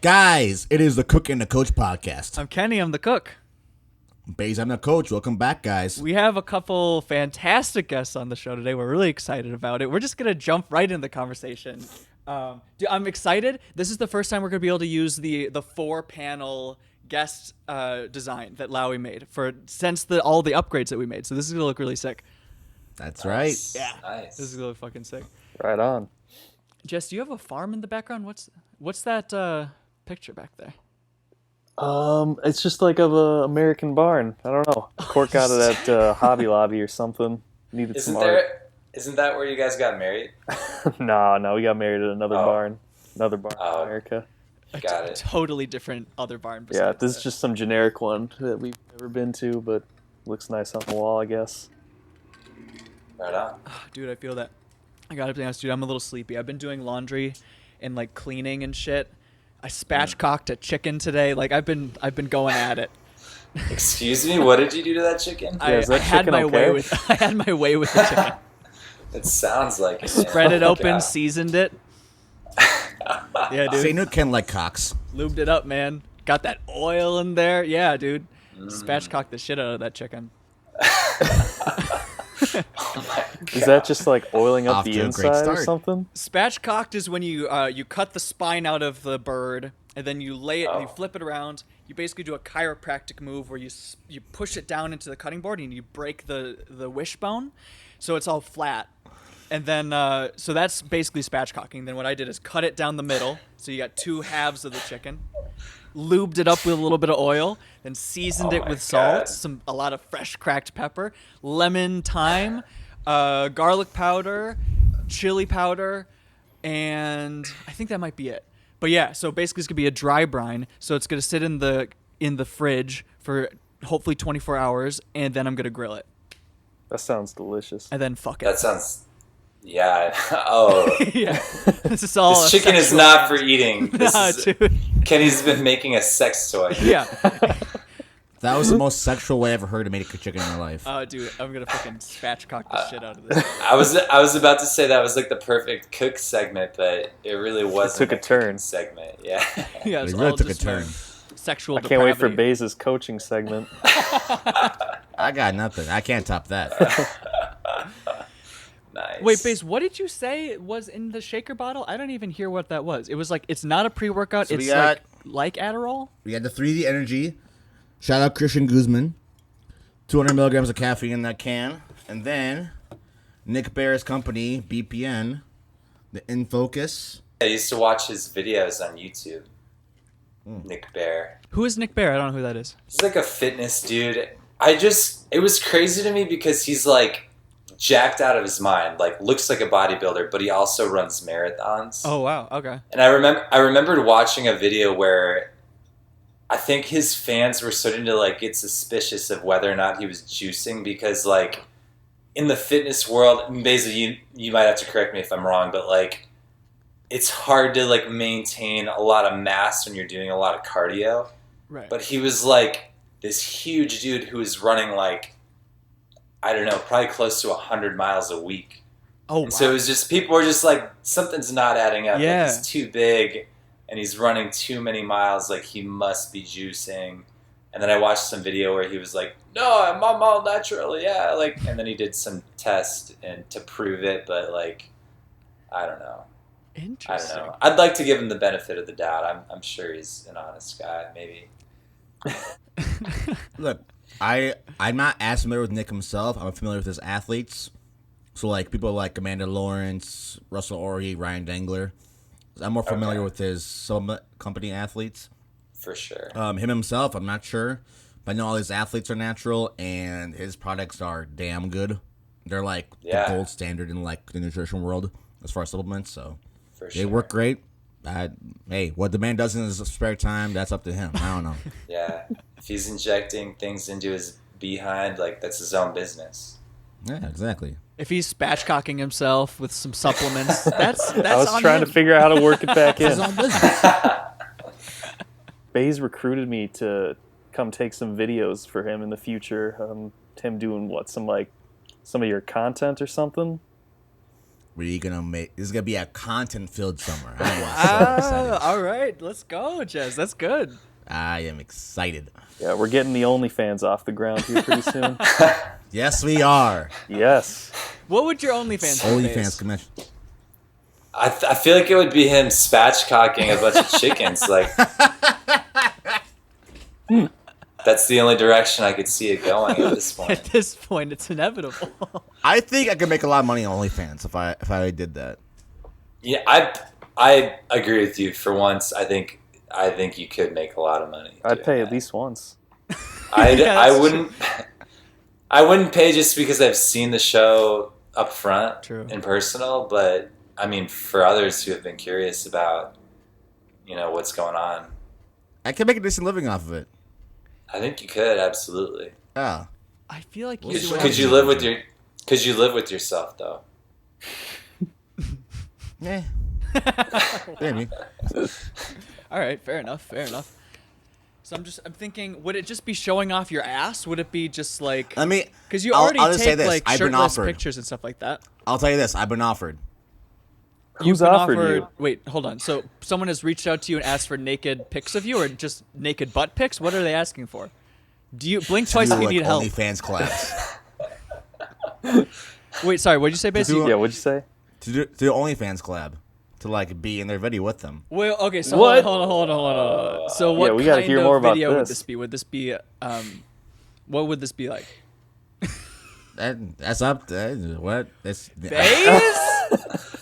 Guys, it is the Cook and the Coach podcast. I'm Kenny, I'm the cook. Baeza, I'm the coach. Welcome back, guys. We have a couple fantastic guests on the show today. We're really excited about it. We're just going to jump right into the conversation. Dude, I'm excited. This is the first time we're going to be able to use the 4-panel guest design that Lowy made since all the upgrades that we made. So this is going to look really sick. That's right. Yeah. Nice. This is going to look fucking sick. Right on. Jess, do you have a farm in the background? What's that picture back there? It's just like of a American barn. I don't know. Cork out of that Hobby Lobby or something. Needed some art. Isn't that where you guys got married? No, we got married at another barn. Another barn in America. Got it. Totally different other barn. Yeah, this is just some generic one that we've never been to, but looks nice on the wall, I guess. Right on. Dude, I feel that. I gotta be honest, dude. I'm a little sleepy. I've been doing laundry and like cleaning and shit. I spatchcocked a chicken today. Like I've been going at it. Excuse me, what did you do to that chicken? Yeah, is that chicken I okay? had my way with the chicken. It sounds like it. Spread it open, God. seasoned it. Yeah, dude. Say no Ken like cocks. Lubed it up, man. Got that oil in there. Yeah, dude. Spatchcocked the shit out of that chicken. Oh my God. Is that just like oiling up Off the to a great inside or start. something? Spatchcocked is when you cut the spine out of the bird and then you lay it, you flip it around. You basically do a chiropractic move where you push it down into the cutting board and you break the wishbone, so it's all flat. And then so that's basically spatchcocking. Then what I did is cut it down the middle, so you got two halves of the chicken. Lubed it up with a little bit of oil, then seasoned it with salt, a lot of fresh cracked pepper, lemon, thyme, garlic powder, chili powder, and I think that might be it. But yeah, so basically it's gonna be a dry brine. So it's gonna sit in the fridge for hopefully 24 hours, and then I'm gonna grill it. That sounds delicious. And then fuck it. That sounds. Yeah. Oh. Yeah. This is all. This chicken is not for eating. Dude. Kenny's been making a sex toy. Yeah. That was the most sexual way I ever heard to make a chicken in my life. Oh, dude, I'm gonna fucking spatchcock the shit out of this. I was about to say that was like the perfect cook segment, but it really wasn't. It took a turn. Segment, yeah. Yeah, It it's really all took a just my turn. Sexual I can't wait for depravity. Baeza's coaching segment. I got nothing. I can't top that. Nice. Wait, Baze, what did you say was in the shaker bottle? I don't even hear what that was. It was like, it's not a pre-workout. So we it's got- like Adderall? We had the 3D Energy. Shout out Christian Guzman. 200 milligrams of caffeine in that can. And then Nick Bear's company, BPN, the InFocus. I used to watch his videos on YouTube. Nick Bear. Who is Nick Bear? I don't know who that is. He's like a fitness dude. It was crazy to me because he's like jacked out of his mind, like looks like a bodybuilder, but he also runs marathons. Oh, wow. Okay. And I remembered watching a video where I think his fans were starting to like get suspicious of whether or not he was juicing because like in the fitness world, basically you might have to correct me if I'm wrong, but like it's hard to like maintain a lot of mass when you're doing a lot of cardio. Right. But he was like this huge dude who was running like, I don't know, probably close to 100 miles a week. Oh, And so it was just, people were just like, something's not adding up. Yeah. Like, he's too big and he's running too many miles. Like, he must be juicing. And then I watched some video where he was like, no, I'm all natural. Yeah. Like, and then he did some test and to prove it. But like, I don't know. I don't interesting. know. I'd like to give him the benefit of the doubt. I'm sure he's an honest guy. Maybe. Look, I'm not as familiar with Nick himself. I'm familiar with his athletes. So, like, people like Amanda Lawrence, Russell Orey, Ryan Dangler. I'm more familiar with his Summit Company athletes. For sure. Him himself, I'm not sure. But I know all his athletes are natural, and his products are damn good. They're, like, the gold standard in, like, the nutrition world as far as supplements. So, For they sure. work great. Hey, what the man does in his spare time, that's up to him. I don't know. Yeah. If he's injecting things into his behind, like, that's his own business. Yeah, exactly. If he's spatchcocking himself with some supplements, that's I was on trying him. to figure out how to work it back It's his in. own business. Baze recruited me to come take some videos for him in the future. Him doing what? Some of your content or something? We're gonna make this is gonna be a content-filled summer. I am so excited. All right, let's go, Jez. That's good. I am excited. Yeah, we're getting the OnlyFans off the ground here pretty soon. Yes, we are. Yes. What would your OnlyFans be? OnlyFans convention. I feel like it would be him spatchcocking a bunch of chickens. Like, that's the only direction I could see it going at this point. At this point, it's inevitable. I think I could make a lot of money on OnlyFans if I did that. Yeah, I agree with you. For once, I think you could make a lot of money. I'd doing pay that. at least once. I wouldn't pay just because I've seen the show up front and personal, but I mean, for others who have been curious about, what's going on, I could make a decent living off of it. I think you could absolutely. Yeah. I feel like Could you live with yourself though? Yeah. Maybe. All right, fair enough. So I'm thinking, would it just be showing off your ass? Would it be just like? I mean, because you I'll already just say take this. like I've been shirtless offered. pictures and stuff like that. I'll tell you this. I've been offered. Who's You've been offered you? Wait, hold on. So someone has reached out to you and asked for naked pics of you, or just naked butt pics? What are they asking for? Do you blink twice if you need help? OnlyFans collabs. Wait, sorry. What did you say, Baeza? Yeah, what'd you say? to do OnlyFans collab. To like be in their video with them. Well, okay. So What? hold on. So what we gotta kind hear of more about video would this. this be? Would this be what would this be like? That's up. What? That's. Baez?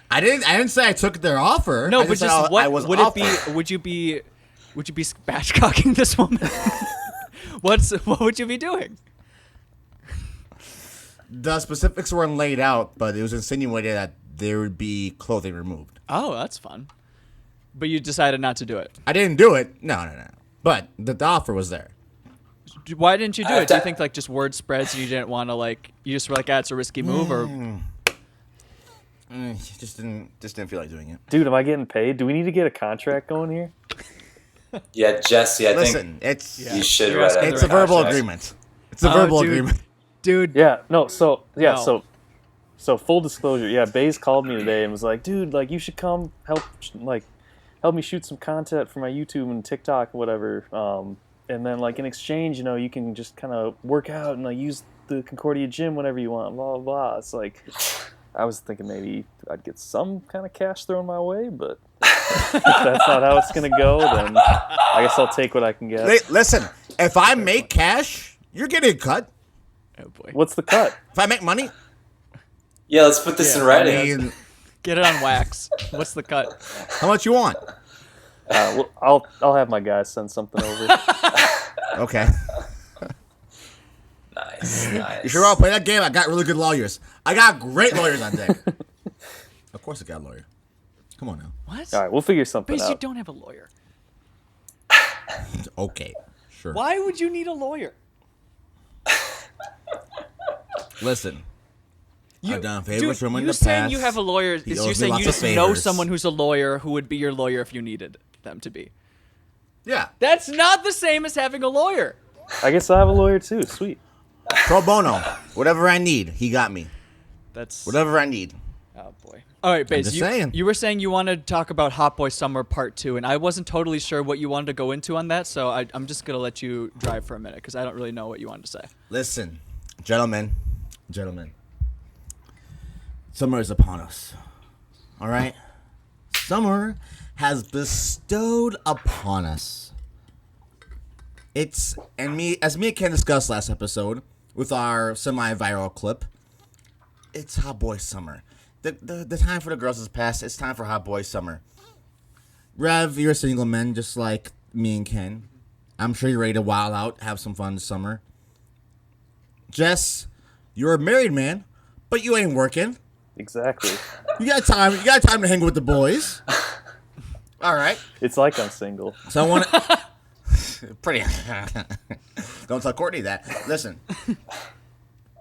I didn't say I took their offer. No, I but just said just what I was would offered. it be? Would you be spatchcocking this woman? What would you be doing? The specifics weren't laid out, but it was insinuated that there would be clothing removed. Oh, that's fun. But you decided not to do it. I didn't do it. No. But the offer was there. Why didn't you do it? Do you think like just word spreads and you didn't want to like you just were like, it's a risky move, or Just didn't feel like doing it. Dude, am I getting paid? Do we need to get a contract going here? Yeah, Jesse, I Listen, think it's you should You're write asking out it's the a verbal contract. agreement. It's a verbal dude. agreement. dude? Yeah, no, so No. so full disclosure, yeah, Baez called me today and was like, dude, like you should come help me shoot some content for my YouTube and TikTok or whatever. And then like in exchange, you can just kind of work out and like use the Concordia gym whenever you want, blah blah blah. It's like I was thinking maybe I'd get some kind of cash thrown my way, but if that's not how it's gonna go, then I guess I'll take what I can get. Hey, listen, if I make cash, you're getting a cut. Oh boy. What's the cut? If I make money, Yeah, let's put this in writing. I mean, Get it on wax. What's the cut? how much you want? Well, I'll have my guys send something over. Okay. Nice. You sure I'll play that game? I got really good lawyers. I got great lawyers on deck. Of course I got a lawyer. Come on now. What? All right, we'll figure something Baez, you out. don't have a lawyer. Okay. Sure. Why would you need a lawyer? Listen. I've done favors for him in you the saying past. you have a lawyer He is owes you me saying lots you of just know favors. someone who's a lawyer who would be your lawyer if you needed them to be. Yeah. That's not the same as having a lawyer. I guess I have a lawyer too. Sweet. Pro bono. Whatever I need, he got me. That's Whatever I need. Oh boy. All right, Baez. just saying. You were saying you wanted to talk about Hot Boy Summer Part 2, and I wasn't totally sure what you wanted to go into on that, so I'm just gonna let you drive for a minute because I don't really know what you wanted to say. Listen, gentlemen. Summer is upon us. All right? Summer has bestowed upon us. As me and Ken discussed last episode with our semi-viral clip, it's Hot Boy Summer. The time for the girls is past. It's time for Hot Boy Summer. Rev, you're a single man just like me and Ken. I'm sure you're ready to wild out, have some fun this summer. Jess, you're a married man, but you ain't working. Exactly. You got time. You got time to hang with the boys. All right. It's like I'm single. So I want to. Pretty. Don't tell Courtney that. Listen.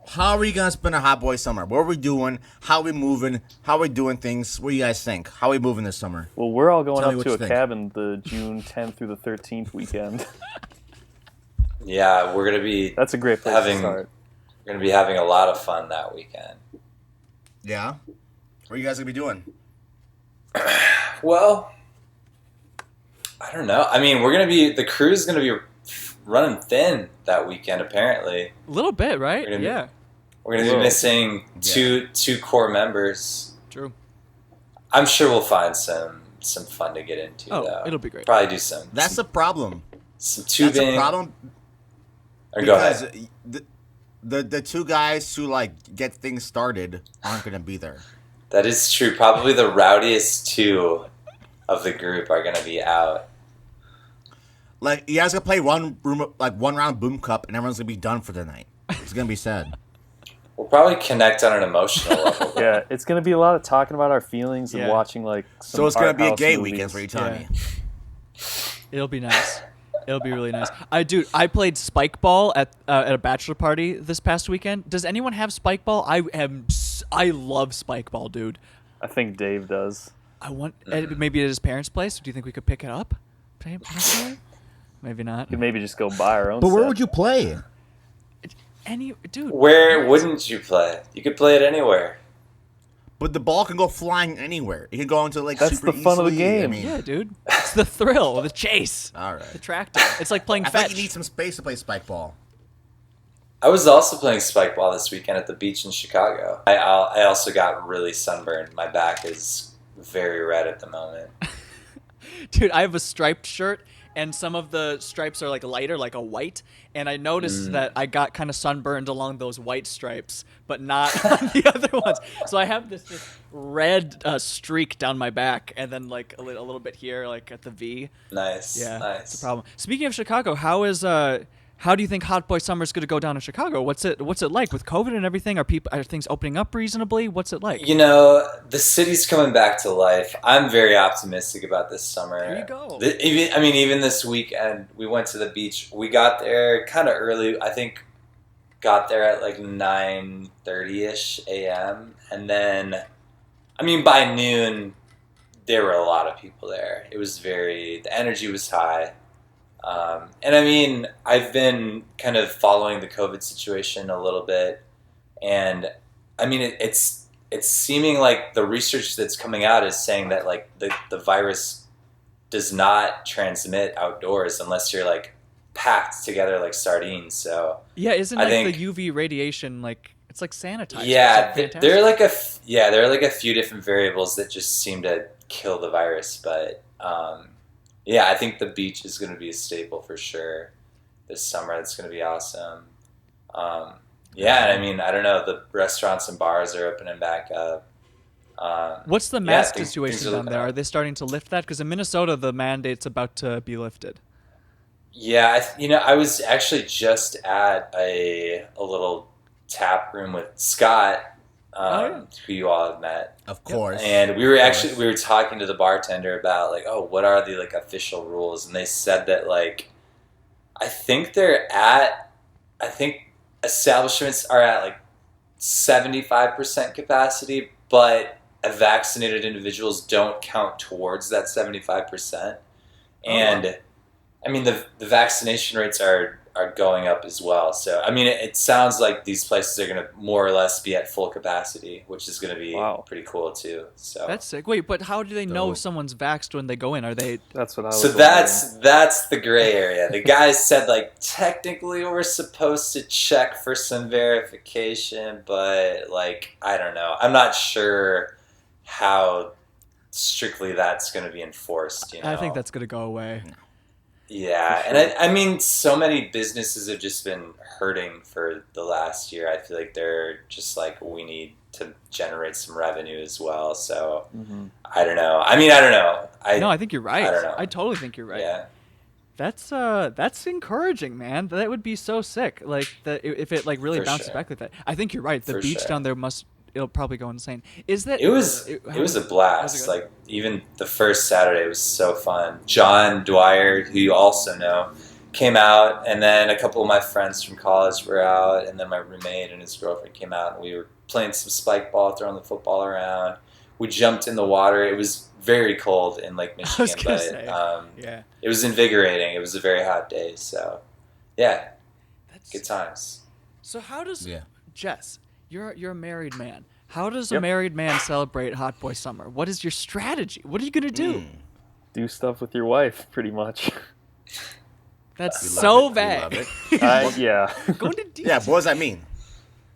How are you gonna spend a Hot Boy Summer? What are we doing? How are we moving? How are we doing things? What do you guys think? How are we moving this summer? Well, we're all going Tell me up what to you a think. cabin the June 10th through the 13th weekend. Yeah, we're gonna be That's a great place to start. we're gonna be having a lot of fun that weekend. Yeah. What are you guys gonna be doing? Well, I don't know. I mean, the crew's gonna be running thin that weekend. Apparently, A little bit, right? Yeah. we're gonna be missing two core members. True. I'm sure we'll find some fun to get into. Oh, though. it'll be great. Probably do some. That's the problem. Some tubing. That's a problem. Or go ahead. The two guys who like get things started aren't gonna be there. That is true. Probably the rowdiest two of the group are gonna be out. Like you guys gonna play one round Boom Cup and everyone's gonna be done for the night. It's gonna be sad. We'll probably connect on an emotional level. Yeah, it's gonna be a lot of talking about our feelings and watching like. So it's gonna be a art gay house weekend. movies. What are you telling me? It'll be nice. It'll be really nice. I played spike ball at a bachelor party this past weekend. Does anyone have spike ball? I love spike ball, dude. I think Dave does. I want maybe at his parents' place. Do you think we could pick it up? Maybe not. We could maybe just go buy our own. But where set. would you play? Dude. Where wouldn't you play? You could play it anywhere. But the ball can go flying anywhere. It can go into like That's super the fun of the easily. game. I mean, Yeah, dude. It's the thrill, the chase, all right. the tractor. It's like playing I fetch. think you need some space to play spike ball. I was also playing spike ball this weekend at the beach in Chicago. I also got really sunburned. My back is very red at the moment. Dude, I have a striped shirt, and some of the stripes are like lighter, like a white. And I noticed that I got kind of sunburned along those white stripes, but not on the other ones. So I have this just red streak down my back, and then like a little bit here, like at the V. Nice. Yeah, Nice. that's a problem. Speaking of Chicago, how do you think Hot Boy Summer is going to go down in Chicago? What's it like with COVID and everything? Are things opening up reasonably? What's it like? You know, the city's coming back to life. I'm very optimistic about this summer. There you go. Even this weekend, we went to the beach. We got there kind of early. I think got there at like 9:30ish a.m. And then, by noon, there were a lot of people there. The energy was high. I've been kind of following the COVID situation a little bit, and it's seeming like the research that's coming out is saying that like the virus does not transmit outdoors unless you're like packed together like sardines. So yeah, isn't the UV radiation like it's like sanitized? Yeah, it's like there are like a few different variables that just seem to kill the virus, but. Yeah, I think the beach is going to be a staple for sure this summer. It's going to be awesome. I don't know. The restaurants and bars are opening back up. What's the mask situation down there? Are they starting to lift that? Because in Minnesota, the mandate's about to be lifted. Yeah, I was actually just at a little tap room with Scott, who you all have met. Of course. And we were talking to the bartender about like, oh, what are the like official rules? And they said that like, I think establishments are at like 75% capacity, but vaccinated individuals don't count towards that 75%. And the vaccination rates are going up as well. So, it sounds like these places are going to more or less be at full capacity, which is going to be pretty cool too. So that's sick. Wait, but how do they know someone's vaxxed when they go in? Are they? That's what I was. So that's the gray area. The guys said like technically we're supposed to check for some verification, but like I don't know. I'm not sure how strictly that's going to be enforced. I think that's going to go away. Yeah, and so many businesses have just been hurting for the last year. I feel like they're just like, we need to generate some revenue as well. So, I don't know. I don't know. I think you're right. I don't know. I totally think you're right. Yeah. That's encouraging, man. That would be so sick. Like if it like really bounces back like that. I think you're right. The beach down there it'll probably go insane. Is that it was a blast. Like even the first Saturday was so fun. John Dwyer, who you also know, came out, and then a couple of my friends from college were out, and then my roommate and his girlfriend came out, and we were playing some spike ball, throwing the football around. We jumped in the water. It was very cold in Lake Michigan, but it was invigorating. It was a very hot day, so yeah, good times. So how does Jess? You're a married man. How does a married man celebrate Hot Boy Summer? What is your strategy? What are you gonna do? Do stuff with your wife, pretty much. That's so vague. Yeah. Go into detail. Yeah, but what does that mean?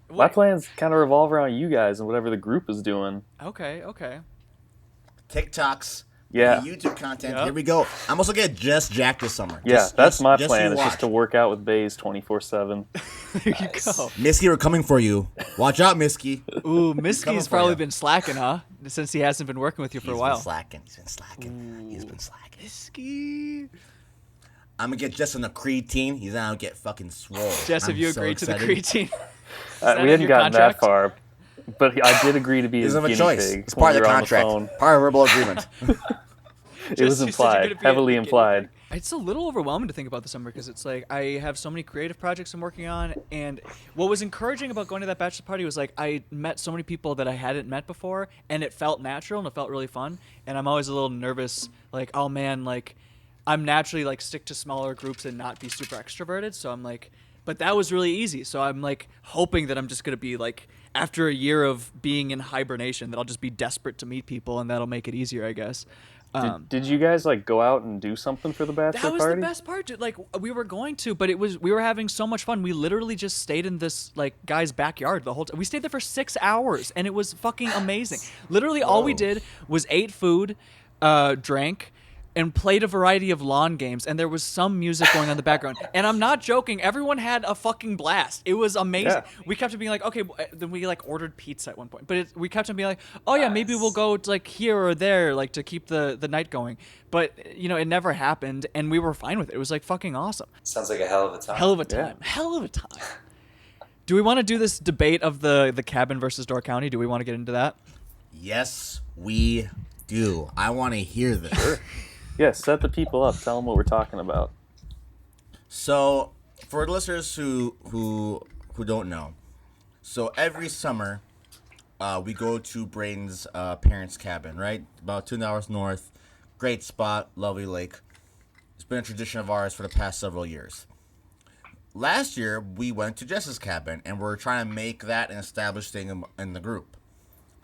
My plans kind of revolve around you guys and whatever the group is doing. Okay. TikToks. Yeah. YouTube content. Yep. Here we go. I'm also getting just Jack this summer. Yeah, that's my just plan. you It's just to watch. work out with Baze 24/7. There you go. Misky, we're coming for you. Watch out, Misky. Ooh, coming Misky's for probably ya. been slacking, huh? Since he hasn't been working with you for a while. He's been slacking. He's been slacking. Misky. I'm gonna get Jess on the creatine. He's gonna get fucking swole. Jess, have I'm you so agreed to the excited. creatine? We in hadn't your gotten contract? that far, but I did agree to be He his doesn't have guinea a choice. pig. It's part of when the we were on contract. phone. Part of verbal agreement. It was Just- you said you're gonna implied, be heavily a guinea implied. It's a little overwhelming to think about the summer because it's like I have so many creative projects I'm working on, and what was encouraging about going to that bachelor party was like I met so many people that I hadn't met before, and it felt natural and it felt really fun. And I'm always a little nervous, like, oh man, like I'm naturally like stick to smaller groups and not be super extroverted, so I'm like, but that was really easy. So I'm like hoping that I'm just gonna be like after a year of being in hibernation that I'll just be desperate to meet people, and that'll make it easier, I guess. Did you guys like go out and do something for the bachelor That was party? the best part, dude. Like we were going to, but we were having so much fun. We literally just stayed in this like guy's backyard the whole time. We stayed there for 6 hours, and it was fucking amazing. Literally, all we did was ate food, drank, and played a variety of lawn games, and there was some music going on in the background. And I'm not joking. Everyone had a fucking blast. It was amazing. Yeah. We kept on being like, okay, then we like ordered pizza at one point. But we kept on being like, oh yeah, maybe we'll go to, like here or there, like to keep the night going. But you know, it never happened, and we were fine with it. It was like fucking awesome. Sounds like a hell of a time. Hell of a time. Hell of a time. Do we want to do this debate of the cabin versus Door County? Do we want to get into that? Yes, we do. I want to hear this. Yeah, set the people up. Tell them what we're talking about. So, for listeners who don't know, so every summer, we go to Breyden's parents' cabin, right? About 2 hours north. Great spot, lovely lake. It's been a tradition of ours for the past several years. Last year, we went to Jess's cabin, and we're trying to make that an established thing in the group.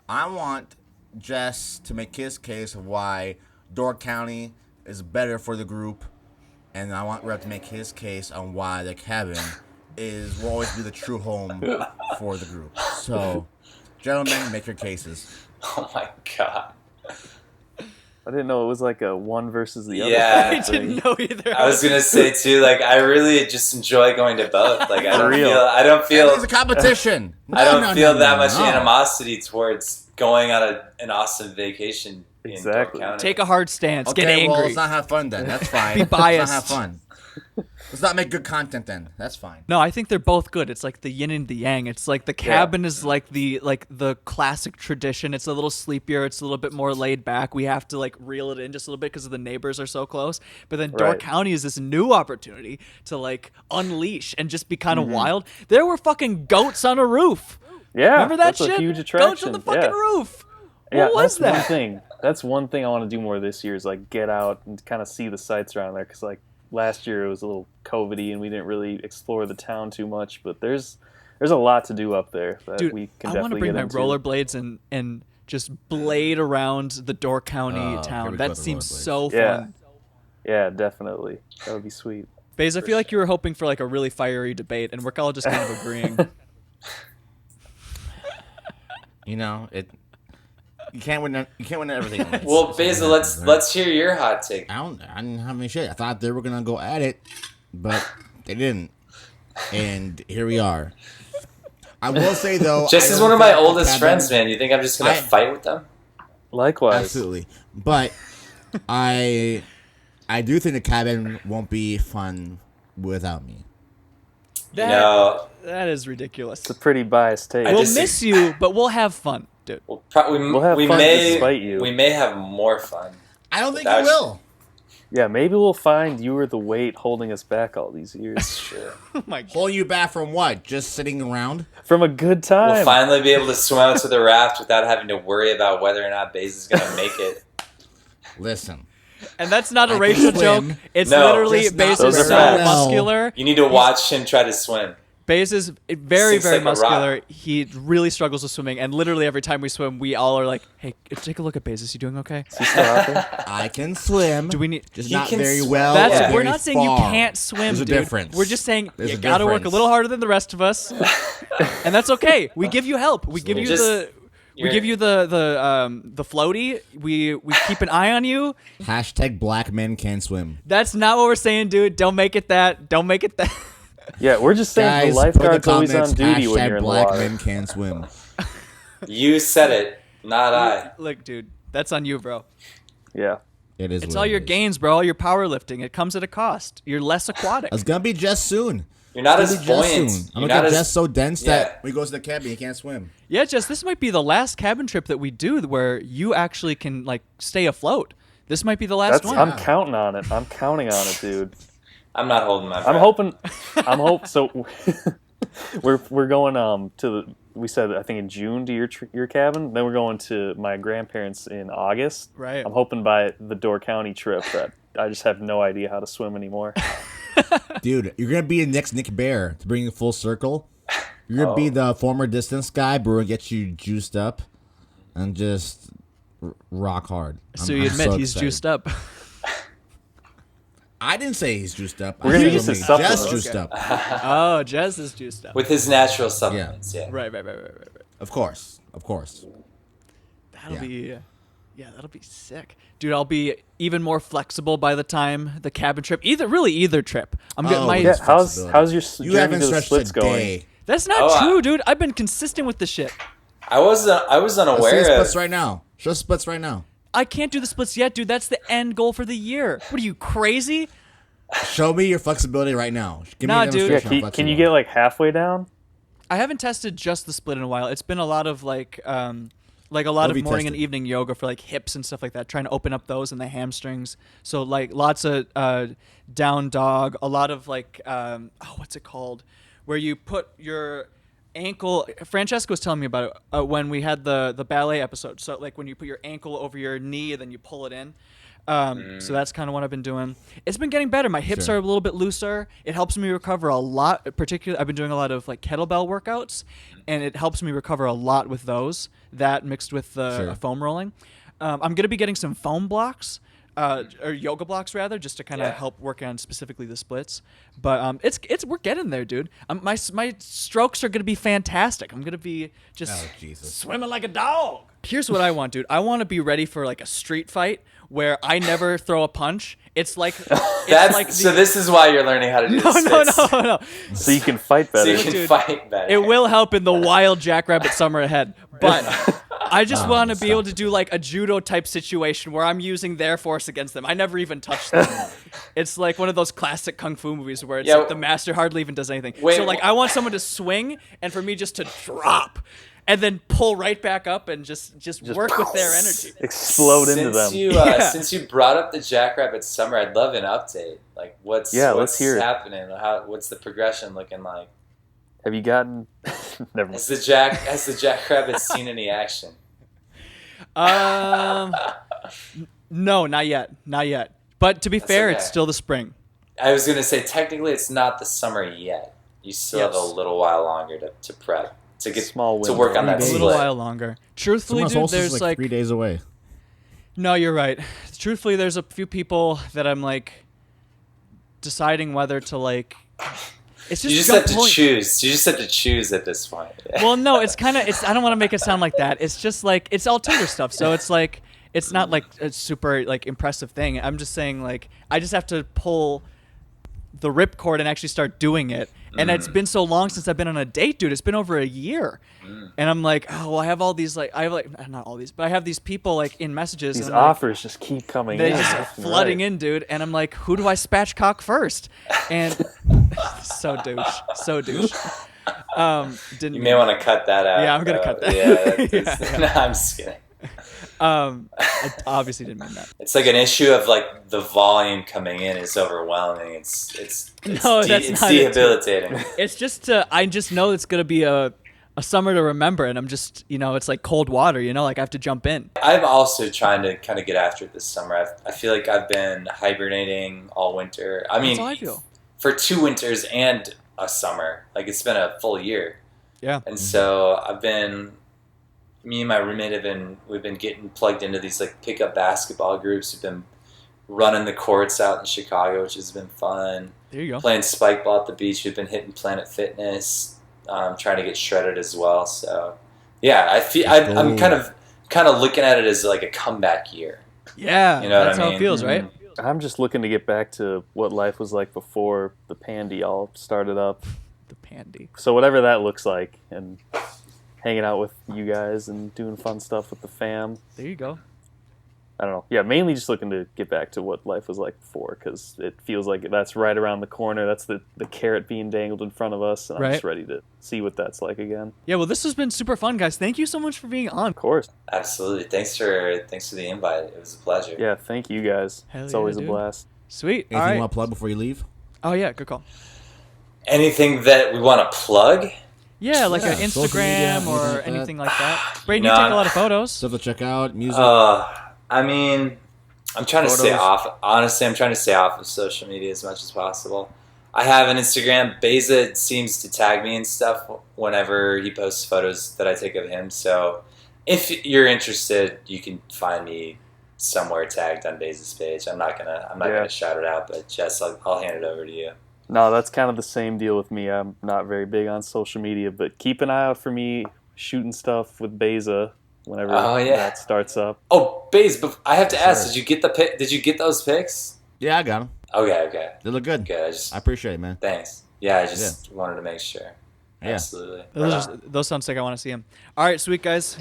I want Jess to make his case of why Door County is better for the group, and I want Rev to make his case on why the cabin will always be the true home for the group. So, gentlemen, make your cases. Oh my god. I didn't know it was like a one versus the other. Yeah. kind I of thing. didn't know either. I was gonna say too, like I really just enjoy going to both. Like I For real. don't feel It's a competition. I don't No, feel no, that no, much no. animosity towards going on an awesome vacation Exactly. in Door County. Take a hard stance. Okay, Get angry. well, let's not have fun then. That's fine. Be biased. Let's not have fun. Let's not make good content then. That's fine. No, I think they're both good. It's like the yin and the yang. It's like the cabin is like the classic tradition. It's a little sleepier. It's a little bit more laid back. We have to like reel it in just a little bit because the neighbors are so close. But then Door Right. County is this new opportunity to like unleash and just be kind of wild. There were fucking goats on a roof. Yeah, Remember that that's shit? a huge Goats attraction. on the fucking yeah. roof. Yeah, What was that's one that? thing. That's one thing I want to do more this year is like get out and kind of see the sights around there. Because like last year it was a little COVID-y and we didn't really explore the town too much. But there's a lot to do up there that Dude, we can I want to definitely bring get my into. rollerblades and just blade around the Door County here town. we go, That the seems rollerblades. so Yeah. fun. Yeah, definitely. That would be sweet. Baze, I feel like you were hoping for like a really fiery debate, and we're all just kind of agreeing. You know, you can't win. You can't win everything. in life. Well, So, Basil, let's hear your hot take. I didn't have any shit. I thought they were gonna go at it, but they didn't. And here we are. I will say though, Jess I is don't one of my think the oldest cabin- friends, man. You think I'm just gonna fight with them? Likewise. Absolutely, but I do think the cabin won't be fun without me. No. That is ridiculous. It's a pretty biased take. We'll just- miss you, but we'll have fun, dude. We'll have we fun may despite you. we may have more fun. I don't think Without you will. Yeah, maybe we'll find you were the weight holding us back all these years. Sure. Oh my god. Hold you back from what? Just sitting around? From a good time. We'll finally be able to swim out to the raft without having to worry about whether or not Baze is gonna make it. Listen. And that's not a I can racial swim. joke. It's No, literally just not Baze Those is are so facts. muscular. You need to watch him try to swim. Baeza is very, Sinks very like a muscular. rock. He really struggles with swimming, and literally every time we swim, we all are like, "Hey, take a look at Baeza. Is he doing okay?" Is he still out there? I can swim. Do we need? Just He not can very swim. well. That's or we're very not saying you far. can't swim, There's a dude. difference. We're just saying There's you a got to work a difference. little harder than the rest of us, and that's okay. We give you help. We give you Just- we give you the floaty. We keep an eye on you. Hashtag black men can swim. That's not what we're saying, dude. Don't make it that. Don't make it that. Yeah, we're just saying Guys, the put in the lifeguard's always comments, on duty when hashtag you're in the black water. men can swim. You said it, not I. Look, dude, that's on you, bro. Yeah. It is. It's what all it your is. gains, bro. All your powerlifting. It comes at a cost. You're less aquatic. It's gonna be Jess soon. You're not It's as gonna be Jess buoyant. soon. I'm You're gonna not get as Jess so dense Yeah. that when he goes to the cabin, he can't swim. Yeah, Jess, this might be the last cabin trip that we do where you actually can like stay afloat. This might be the last That's one. I'm counting on it. I'm counting on it, dude. I'm not holding my breath. I'm hoping so we're going to the we said I think in June to your cabin. Then we're going to my grandparents in August. Right. I'm hoping by the Door County trip that I just have no idea how to swim anymore. Dude, you're gonna be the next Nick Bear to bring you full circle. You're gonna be the former distance guy, but we're gonna get you juiced up and just rock hard. So you admit he's juiced up. I didn't say he's juiced up. We're I gonna said use his Jess supplements. juiced Okay. up. Oh, Jess is juiced up. With his natural supplements, yeah. Right. Of course. That'll Yeah. be, that'll be sick, dude. I'll be even more flexible by the time the cabin trip. Either trip. I'm getting Oh, my. yeah. Yeah, flexibility. how's your You journey haven't to the stretched splits a going? day. That's not Oh, true, dude. I've been consistent with the shit. I was Let's see the unaware splits of. right now. Show the splits right now. I can't do the splits yet, dude. That's the end goal for the year. What are you, crazy? Show me your flexibility right now. Give Nah, me a dude. Yeah, demonstration. can you get like halfway down? I haven't tested just the split in a while. It's been a lot of like a lot What of have you morning and tested? evening yoga for like hips and stuff like that, trying to open up those and the hamstrings. So like lots of down dog, a lot of like what's it called, where you put your ankle. Francesca was telling me about it when we had the ballet episode. So like when you put your ankle over your knee and then you pull it in. So that's kind of what I've been doing. It's been getting better. My hips Sure. are a little bit looser. It helps me recover a lot. Particularly, I've been doing a lot of like kettlebell workouts, and it helps me recover a lot with those. That mixed with the Sure. foam rolling. I'm gonna be getting some foam blocks, or yoga blocks rather, just to kind of Yeah. help work on specifically the splits. But it's we're getting there, dude. My strokes are gonna be fantastic. I'm gonna be just Oh, Jesus. swimming like a dog. Here's what I want, dude. I want to be ready for like a street fight where I never throw a punch. It's like So this is why you're learning how to do the splits. no. So you can fight So better. you can Dude, fight better. It will help in the wild jackrabbit summer ahead, but I just want to be able to do like a judo type situation where I'm using their force against them. I never even touch them. It's like one of those classic kung fu movies where it's Yeah. like the master hardly even does anything. Wait, so like I want someone to swing and for me just to drop and then pull right back up and just work with their energy. Explode into them. Since you brought up the Jackrabbit Summer, I'd love an update. Like what's let's hear it. happening? What's the progression looking like? Have you gotten? Never mind. Has the Jackrabbit seen any action? No, not yet. But to be fair, it's okay. still the spring. I was gonna say technically it's not the summer yet. You still have a Yes. little while longer to prep to get Small to window. work on that A days. little split. while longer. Truthfully, Summer's dude, solstice there's is like 3 days away. No, you're right. Truthfully, there's a few people that I'm like deciding whether to like. It's just You just jump have to point. choose. You just have to choose at this point. Well, no, it's kind of. I don't want to make it sound like that. It's just like it's all Tinder stuff. So it's like it's not like a super like impressive thing. I'm just saying like I just have to pull the ripcord and actually start doing it. And it's been so long since I've been on a date, dude. It's been over a year. And I'm like, oh, well, I have all these like I have like not all these, but I have these people like in messages. These and I'm like, offers just keep coming they in. just left and flooding right. in, dude. And I'm like, who do I spatchcock first? And so douche. Didn't You may want to cut that out. Yeah, I'm gonna cut that. Yeah, no, I'm just kidding. I obviously didn't mean that. It's like an issue of like the volume coming in is overwhelming. It's No, that's it's not it, too. debilitating. It's just I just know it's gonna be a summer to remember, and I'm just it's like cold water, like I have to jump in. I'm also trying to kind of get after it this summer. I feel like I've been hibernating all winter. I mean, That's how I feel. for 2 winters and a summer. Like it's been a full year. Yeah. And so me and my roommate we've been getting plugged into these like pickup basketball groups. We've been running the courts out in Chicago, which has been fun. There you go. Playing spike ball at the beach. We've been hitting Planet Fitness, trying to get shredded as well. So yeah, I'm kind of looking at it as like a comeback year. Yeah, You know that's what I how mean? it feels, right? I'm just looking to get back to what life was like before the pandy all started up. The pandy. So whatever that looks like, and hanging out with you guys and doing fun stuff with the fam. There you go. I don't know. Yeah, mainly just looking to get back to what life was like before, because it feels like that's right around the corner. That's the carrot being dangled in front of us, and I'm just ready to see what that's like again. Yeah, well, this has been super fun, guys. Thank you so much for being on. Of course. Absolutely. Thanks for the invite. It was a pleasure. Yeah, thank you guys. Hell it's yeah, always dude. a blast. Sweet. Anything All you right. want to plug before you leave? Oh, yeah, good call. Anything that we want to plug? Yeah, like an social media, Instagram or anything like anything like that. Brayden, No, you take I'm- a lot of photos. Stuff to check out, music. I mean, I'm trying to stay Photos. off. Honestly, I'm trying to stay off of social media as much as possible. I have an Instagram. Baeza seems to tag me and stuff whenever he posts photos that I take of him. So if you're interested, you can find me somewhere tagged on Baeza's page. I'm not gonna shout it out, but Jess, I'll hand it over to you. No, that's kind of the same deal with me. I'm not very big on social media, but keep an eye out for me shooting stuff with Baeza whenever that starts up. Oh, Baez, but I have to ask, Sure. did you get the pic? Did you get those pics? Yeah, I got them. Okay. They look good. Good. I appreciate it, man. Thanks. Yeah, I just wanted to make sure. Yeah. Absolutely. Those sound sick. I want to see them. All right, sweet guys.